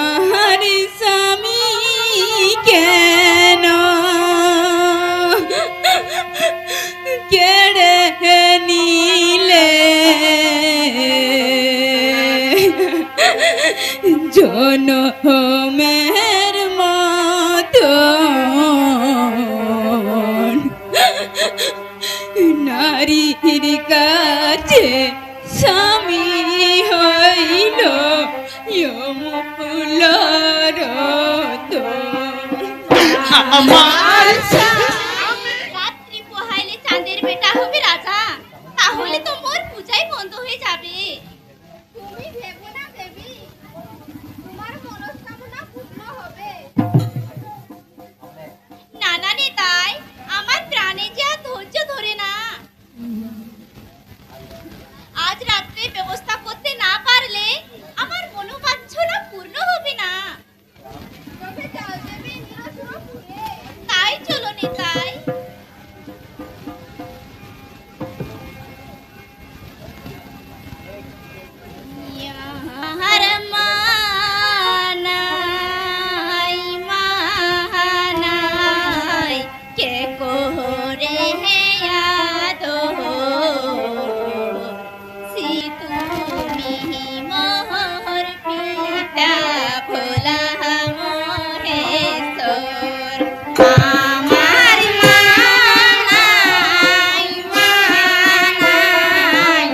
আমার স্বামী কেন কেড়ে নিলে জনমের মতন নারীর কাছে স্বামী হইল যমকুলার আমার রাত্রি পোহাইলে চাঁদের বেটা হবে রাজা, তাহলে তো মোর পূজাই বন্ধ হয়ে যাবে। তুমি ভেবো না দেবী, তোমার মনস্কামনা পূর্ণ হবে। না না নেতাই, আমার প্রাণে যে আর ধৈর্য ধরে না। আজ রাত্রে ব্যবস্থা করতে না পারলে আমার মনোবাঞ্ছনা পূর্ণ হবে না। তাই চলো নেতাই। ইয়ার মানাই মানাই কে কোরে আদো সি তুমি মোর পিতা ভোলা মহেশ্বর। আমার মানাই মানাই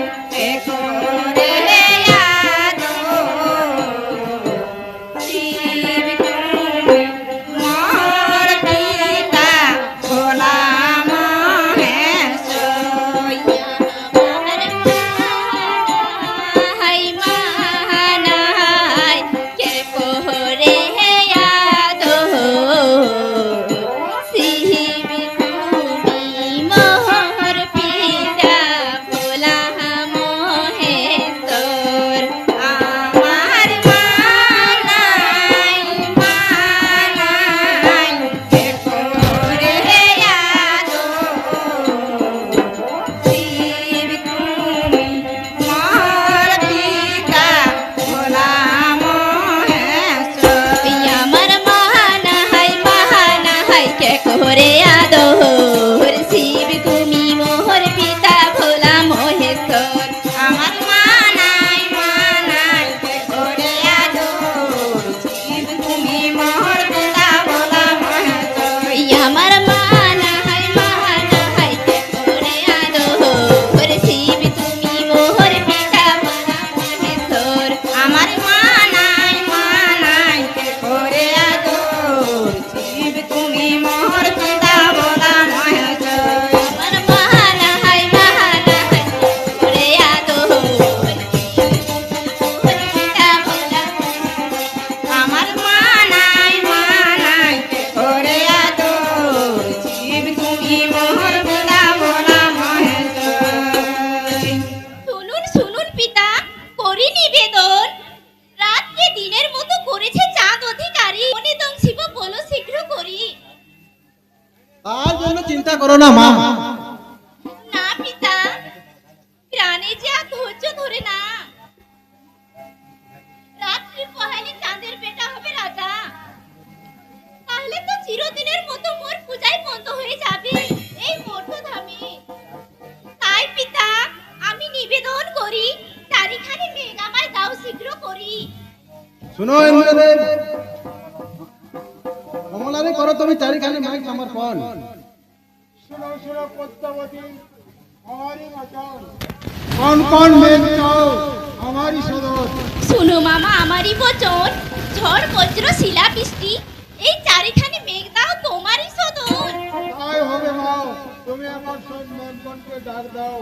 কে কোরে আদো শিব তুমি মোর পিতা ভোলা মহেশ্বর। আমার মানাই মানাই কে কোরে আদো শিব তুমি মোর পিতা ভোলা মহেশ্বর। আমার মানাই মানাই কে কোরে আদো শিব তুমি মোর পিতা ভোলা মহেশ্বর। আমার মানাই মানাই কে কোরে আদো শিব তুমি মোর পিতা ভোলা মহেশ্বর। আমার মানাই মানাই কে কোরে আদো শিব তুমি মোর পিতা ভোলা মহেশ্বর। আমার মানাই মানাই কে কোরে আদো শিব তুমি মোর পিতা ভোলা মহেশ্বর। আমার মানাই মানাই কে কোরে আদো শিব তুমি মোর পিতা ভোলা মহেশ্বর। আমার মানাই মানাই কে কোরে আদো মোর পিতা ভোলা আমার মানাই মানাই কে কোরে আদো শিব তুমি মোর পিতা ভোলা মহেশ্বর। শুনুন শুনুন পিতা, করি নিবেদন। রাত্রে দিনের মতো করেছে চাঁদ অধিকারী। অনিদং শিব বলো শীঘ্র করি। তার জন্য চিন্তা করো না মা। না পিতা, প্রাণে যে আর ধৈর্য ধরে না। রাত্রি পোহাইলে চাঁদের বেটা হবে রাজা, তাহলে তো চিরদিনের মতো মোর পূজাই বন্ধ হয়ে যাবে এই মঠধামে। তাই পিতা, আমি নিবেদন করি চারিখানি মেঘ আমায় দাও শীঘ্র করি। শুনো ইন্দ্রদেব, কমলারে করো তুমি চারিখানে মেঘ সমর্পণ। শুনো শুনো পদ্মাবতী, আমারই বাঁচাও। কোন কোন মেঘ চাও আমারই সদর। শুনো মামা আমারই বচন, ঝড় বজ্র শিলা বৃষ্টি এই চারিখানি মেঘ দাও তোমারই সদন। তাই হবে মা, তুমি আমার সব মেঘগণকে ডাক দাও।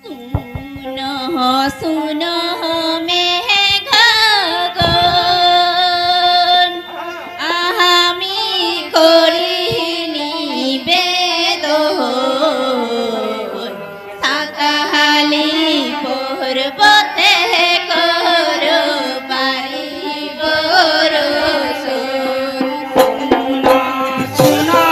শুনো শুনো মেঘগণ, আমি করি নিবেদন। সাকাহালি পর্বতে করো পারি বরষণ। শুনো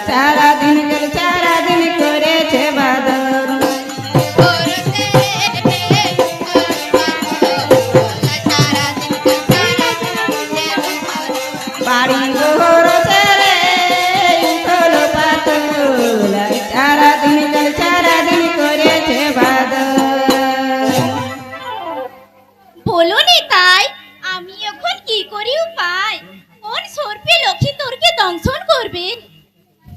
সারাদিন গেল সারাদিন করেছে বাদর বাড়ি ঘর ছেড়ে উঠল পাতল সারাদিন গেল সারাদিন করেছে বাদর বলো নিতাই, আমি এখন কি করি উপায়? কোন সর্পে লক্ষিন্দরকে দংশন করবে?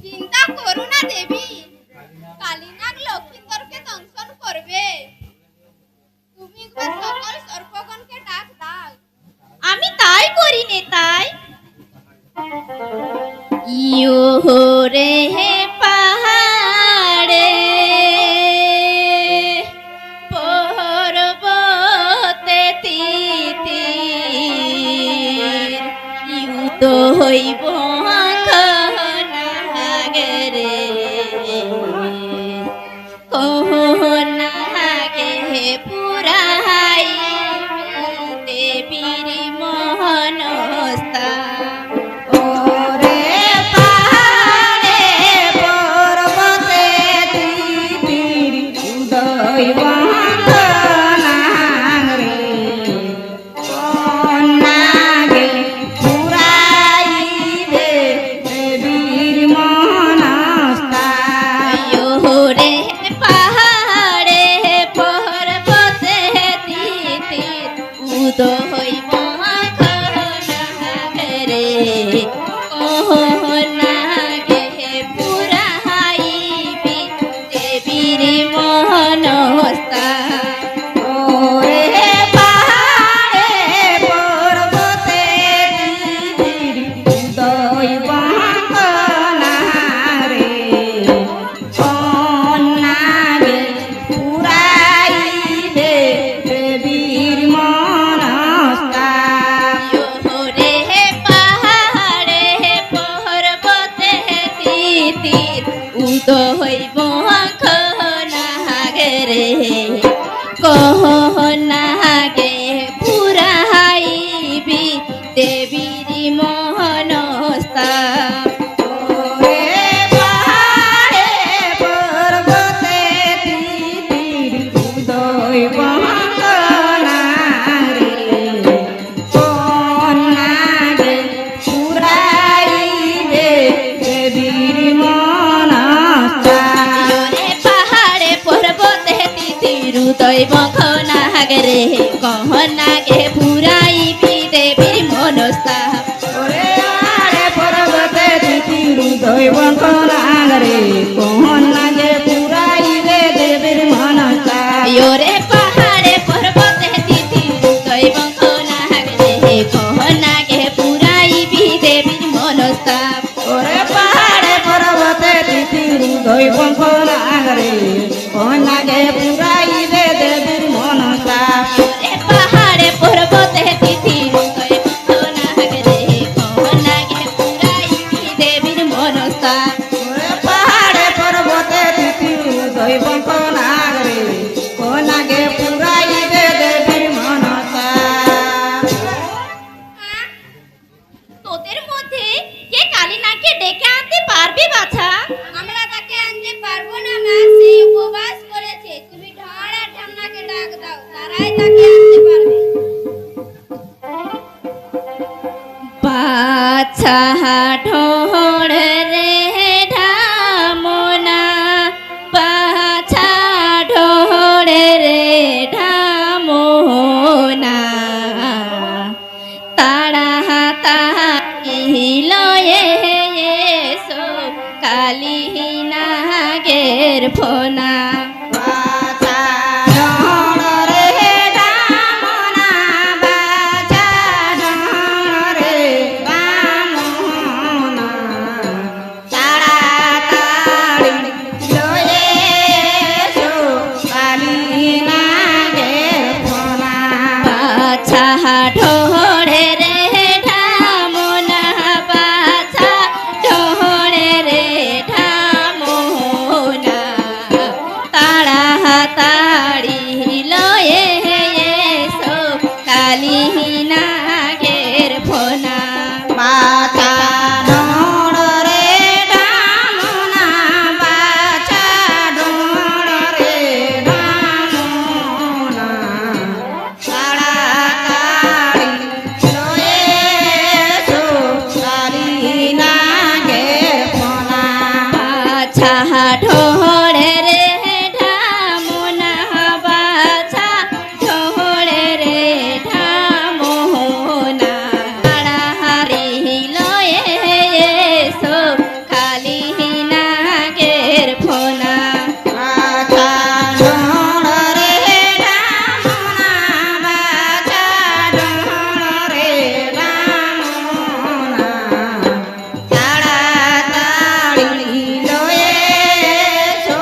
চিন্তা করো না দেবী, কালীনাগ লক্ষিন্দরকে দংশন করবে। তুমি একবার সকল সর্পগণকে ডাক দাও। আমি তাই করি নিতাই। ইয়ো রে পাহাড়ে পর্বতে তিতির ইউত হইব নাগরে নাগে পুরাই দেবীর মহনস্তা ওরে পাহাড়ে পর্বতে তিতির উদয় বন্দনারে নাগে পুরাইবে দেবীর মনস্তা রে পাহাড়ে পর্বতে তিতির উদয় মহাঘরে নাগে পুরাইবি দেবীর মনস্তা ওরে পাহাড়ে পর্বতে তিতির উদয় বন্দনারে নাগে পুরাইবে দেবীর মনস্তা রে পাহাড়ে পর্বতে তিতির উদয় মহাঘরে নাগে পুরাইবি দেবীর মনস্তা ওরে পাহাড়ে পর্বতে তিতির উদয় বন্দনারে নাগে পুরাইবে দেবীর মনস্তা রে পাহাড়ে পর্বতে তিতির উদয় মখনাগরে নাগে পুরাইবি দেবীর মনস্তা ওরে আরে পর্বতে তিতির উদয় বন্দনারে নাগে পুরাইবে দেবীর মনস্তা রে পাহাড়ে পর্বতে তিতির উদয় মখনাগরে নাগে পুরাইবি দেবীর মনস্তা ওরে পাহাড়ে পর্বতে তিতির উদয় বন্দনারে নাগে পুরাইবে দেবীর মনস্তা রে পাহাড়ে পর্বতে তিতির উদয় মখনাগরে নাগে পুরাইবি দেবীর মনস্তা ওরে পাহাড়ে পর্বতে তিতির উদয় বন্দনারে নাগে পুরাইবে দেবীর মনস্তা তোদের মধ্যে কে কালীনাগকে ডেকে আনতে পারবে বাছা? আমরা তাকে আনতে পারবো না মা, সে উপবাস করেছে। তুমি ঢাড় আর ঢামনাকে ডাক দাও, তারাই তাকে আনতে পারবে। বাছা ঢোড় রে ঢামনা, বাছা ঢোড় রে ঢামনা, তারা তাহিলয়ে এসো কালী নাগের ফোনা। বাছা ঢোড় রে ঢামনা, বাছা ঢোড় রে ঢামনা, তাড়াতাড়ি লয়ে এসো কালী নাগের ফোনা। বাছা ঢোড়ে রে ঢামনা, বাছা ঢোড়ে রে ঢামনা, বাছা ঠোড়ে রে ঢামনা বাছা ঠোড়ে রে ঢামনা তারা হারিল এসো কালি নাগের ফোনা বাছা ঠোড়ে রে ঢামনা বাছা ঠোড়ে রে ঢামনা তাড়াতাড়ি লয়ে এসো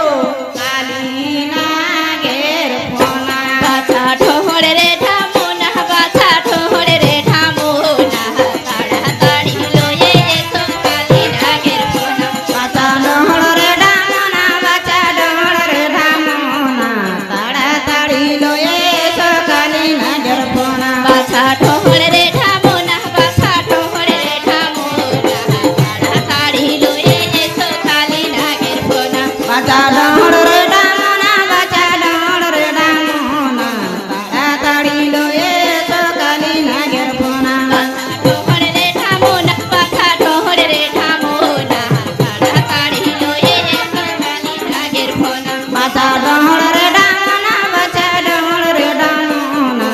কালি নাগের ফোনা বাছা ঠোড়ে রে ঢামনা বাছা ঠোড়ে রে ঢামনা তাড়াতাড়ি লয়ে এসো কালি নাগের ফোনা বাছা ঠোড়ে রে ঢামনা বাছা ঠোড়ে রে ঢামনা তাড়াতাড়ি লয়ে এসো কালি নাগের ফোনা বাছা ঠোড়ে রে ঢামনা বাছা ঠোড়ে রে ঢামনা তাড়াতাড়ি লয়ে এসো কালি নাগের ফোনা বাছা ঠোড়ে রে ঢামনা বাছা ঠোড়ে রে ঢামনা তাড়াতাড়ি লয়ে এসো কালি নাগের ফোনা ঠোড়ে রে ঢামনা বাছা ঠোড়ে রে ঢামনা তাড়াতাড়ি লয়ে এসো কালি নাগের ফোনা বাছা ঠোড়ে রে ঢামনা বাছা ঠোড়ে রে ঢামনা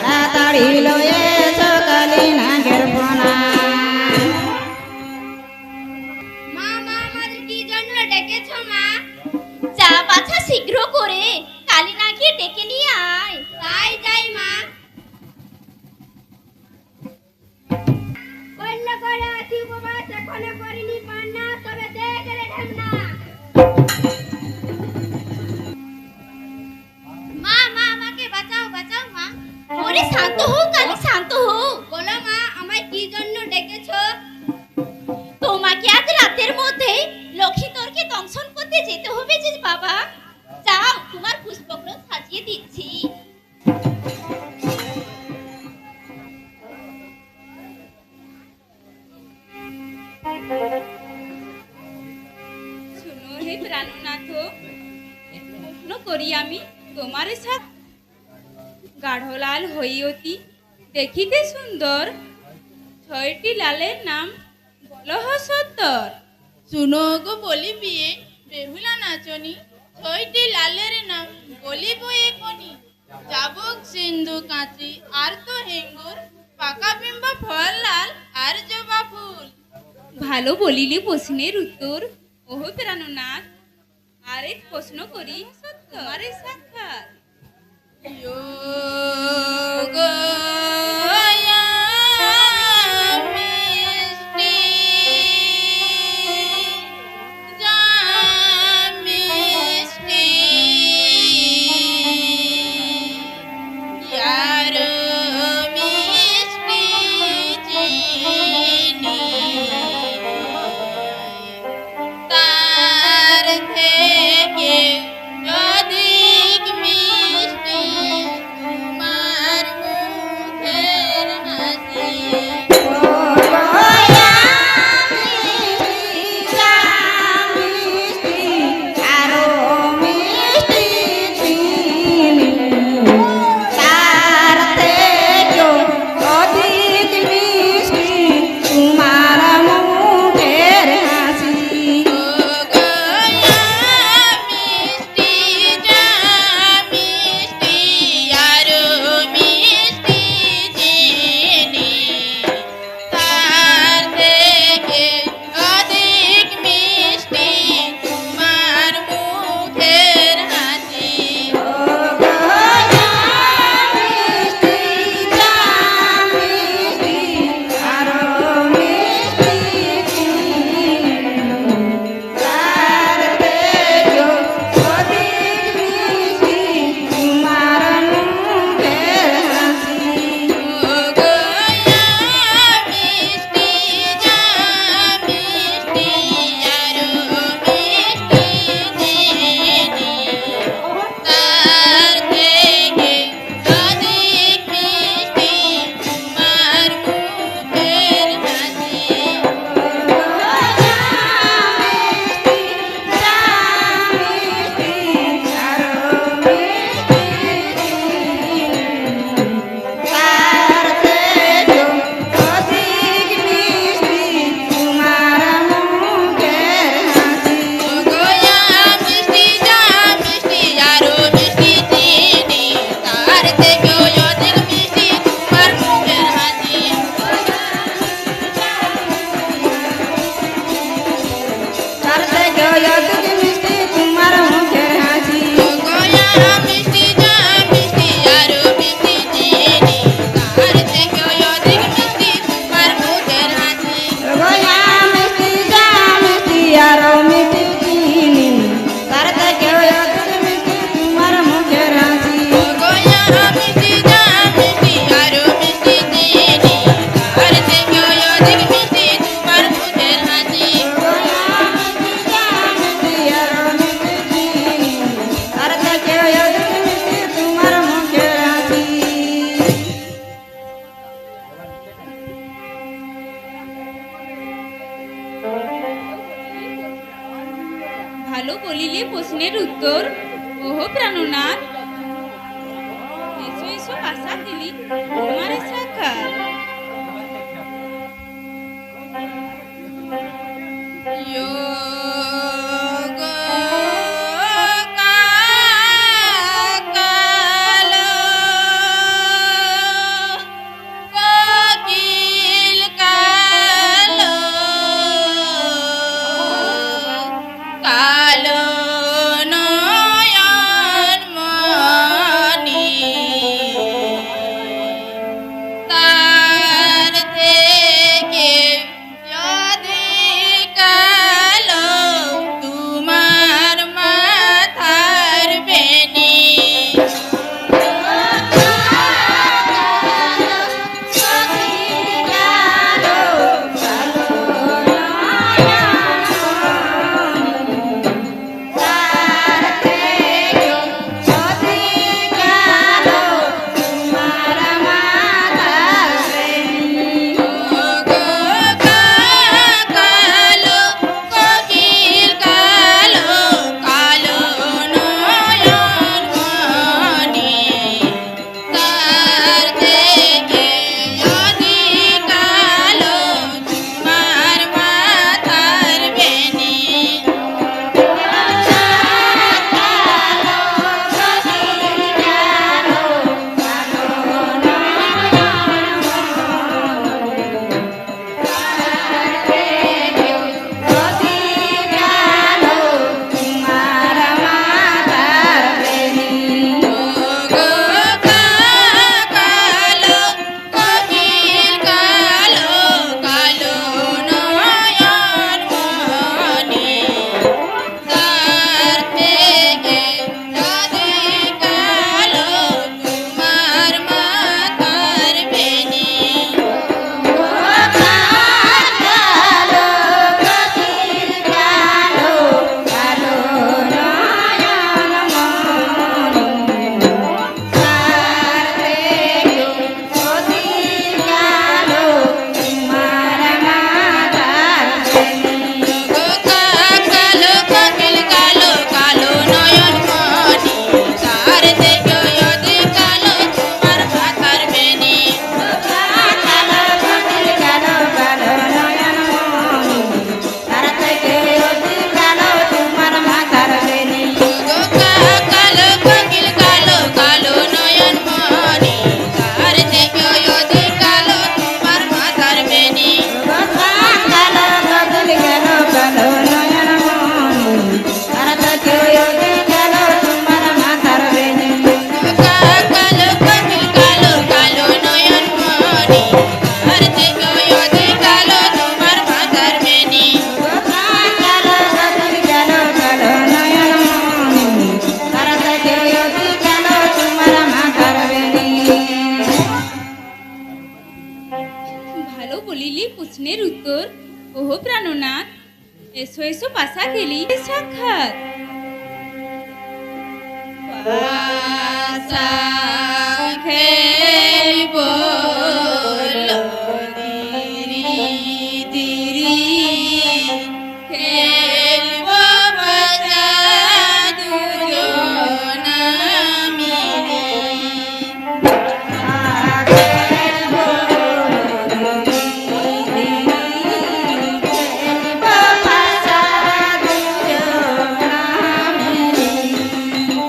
তাড়াতাড়ি লয়ে এসো কালি নাগের ফোনা মা মা আমাদের কি জন্য ডেকেছো মা? যা বাছা শীঘ্র করে কালী নাগকে ডেকে নিয়ে আয়। তাই যাই মা। অন্য করে আছি উপবাস এখনো করিনি পান্না তবে দেখে রে ঢেমনা। মা মা আমাকে বাঁচাও বাঁচাও মা। ওরে শান্ত হও কালী শান্ত হও। বলো মা আমায় কি জন্য ডেকেছো? তোমাকে আজ রাতের মধ্যে লক্ষ্মীতরকে দংশন করতে যেতে হবে যে বাবা। যাও তোমার পুষ্পগুলো সাজিয়ে দিচ্ছি। শুনো হে প্রাণনাথ, প্রশ্ন করি আমি তোমার সাথে গাঢ় লাল হইয়তি দেখিতে সুন্দর, ছয়টি লালের নাম বলহ সত্তর। শুনো গো বলিবি বেহুলা নাচনি, ছয়টি লালের নাম বলিব এখনি। চাবুক সিন্ধু কাঁচি আর তো হেঙ্গুর, পাকা বিম্বা ফল লাল আর জবা ফুল। ভালো বলিলে প্রশ্নের উত্তর ওহ প্রাণনাথ। আরেক প্রশ্ন করি সত্য তোমার সাক্ষাৎ যোগ মিষ্টি জামিষ্টি ইয়ার মিষ্টি চিনি তার থেকে অধিক মিষ্টি তোমার মুখ ভালো বলিলে প্রশ্নের উত্তর ওহো প্রাণনাথ এসো এসো পাশা দিলি তোমার সাক্ষাৎ যোগ কাল কোকিল কাল কালো নয়ন মনি তার থেকে যদি কালো তোমার মাথার বেনি কালো কোকিল কালো কালো নয়ন মনি তার থেকে যদি কালো তোমার মাথার বেনি কালো কোকিল কালো কালো নয়ন মনি তার থেকে যদি কালো তোমার মাথার বেনি কালো কোকিল কালো কালো নয়ন মনি তার থেকে যদি কালো তোমার মাথার বেনি কালো কোকিল কালো কালো নয়ন মনি তার থেকে যদি কালো তোমার মাথার বেনি কালো কোকিল কালো কালো নয়ন মনি তার থেকে যদি কালো তোমার মাথার বেনি ভালো বলিলি প্রশ্নের উত্তর ওহো প্রাণনাথ এসো এসো পাশা দিলি সাক্ষাৎ পাশা খেলব দিরি দিরি খেলব পাশা দুজনা মিলে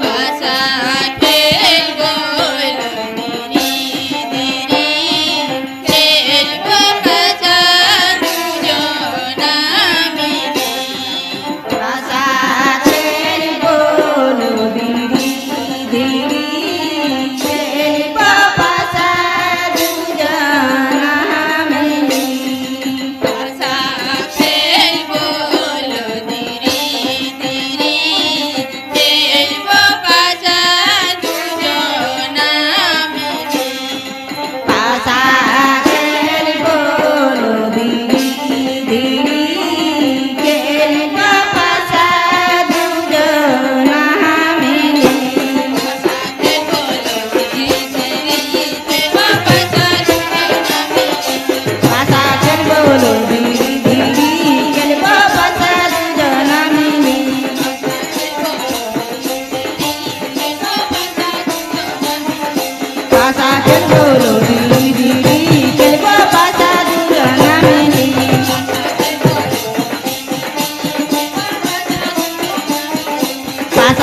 পাশা খেলব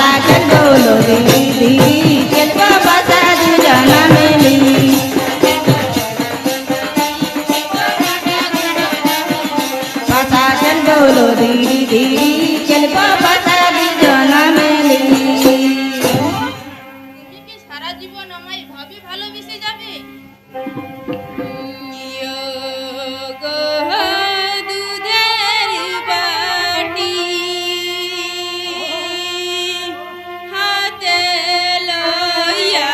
বাসা চলবো দিদি চলবো বাসা দুজনা মিলি বাসা চলবো দিদি চলবো বাসা দুজনা মিলি তুমি কি সারা জীবন আমায় ভাবে ভালোবেসে যাবে? গো দুধের বাটি হাতে লইয়া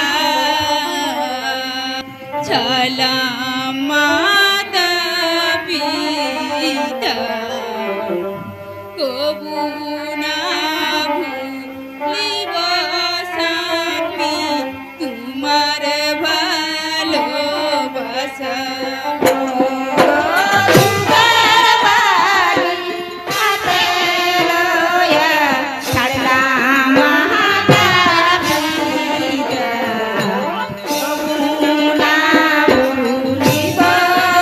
ছলাম মাতা পিতা কবু না ভুলিব স্বামী তোমার ভালোবাসা দুধের বাটি হাতে লইয়া ছলাম মাতা পিতা কবু না ভুলিব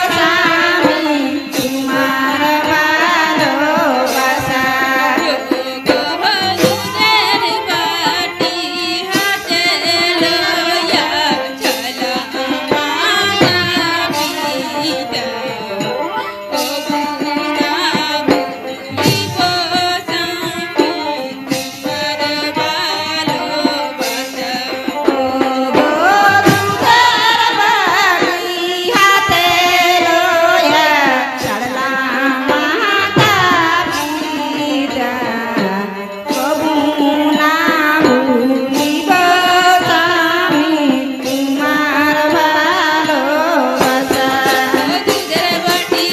স্বামী তোমার ভালোবাসা দুধের বাটি হাতে লইয়া ছলাম মাতা পিতা কবু না ভুলিব স্বামী তোমার ভালোবাসা দুধের বাটি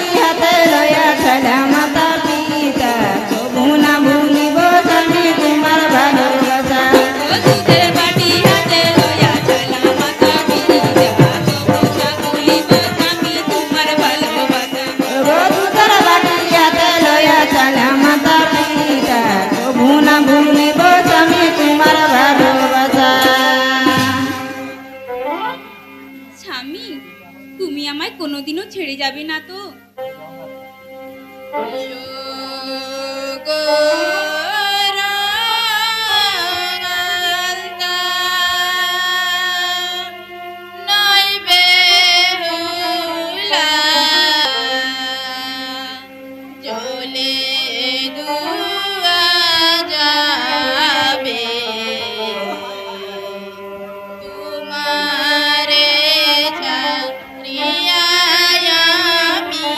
হাতে লইয়া ছলাম মাতা পিতা কবু না ভুলিব স্বামী তোমার ভালোবাসা দুধের বাটি হাতে লইয়া ছলাম মাতা পিতা কবু না ভুলিব স্বামী তোমার ভালোবাসা স্বামী তুমি আমায় কোনোদিনও ছেড়ে যাবে না তো চলে দুয়া যাবে তোমারে ছাড়িয়া আমি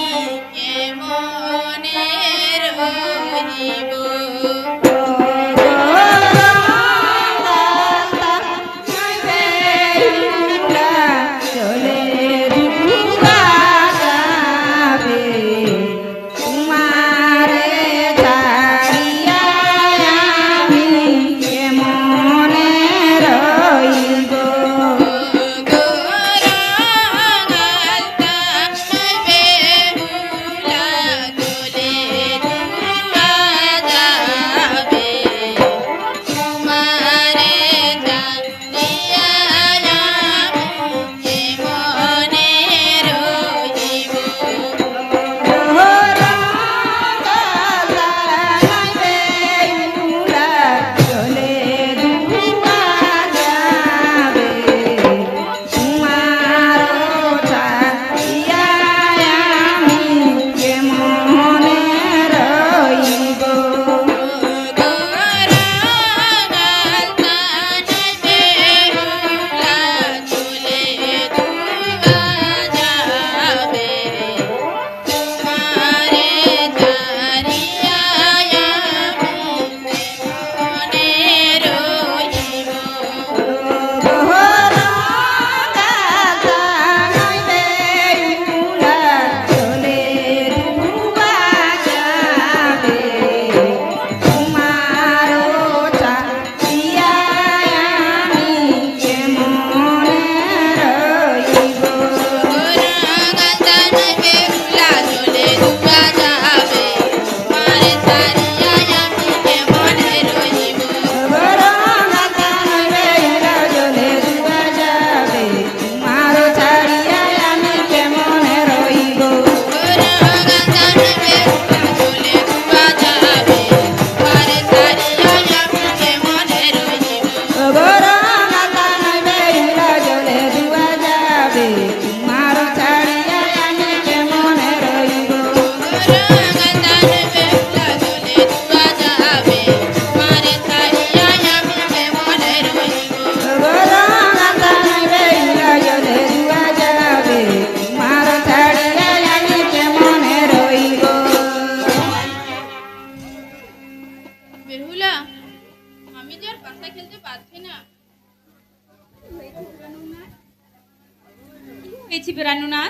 কেমনে রহিব পেয়েছি বেড়ানো না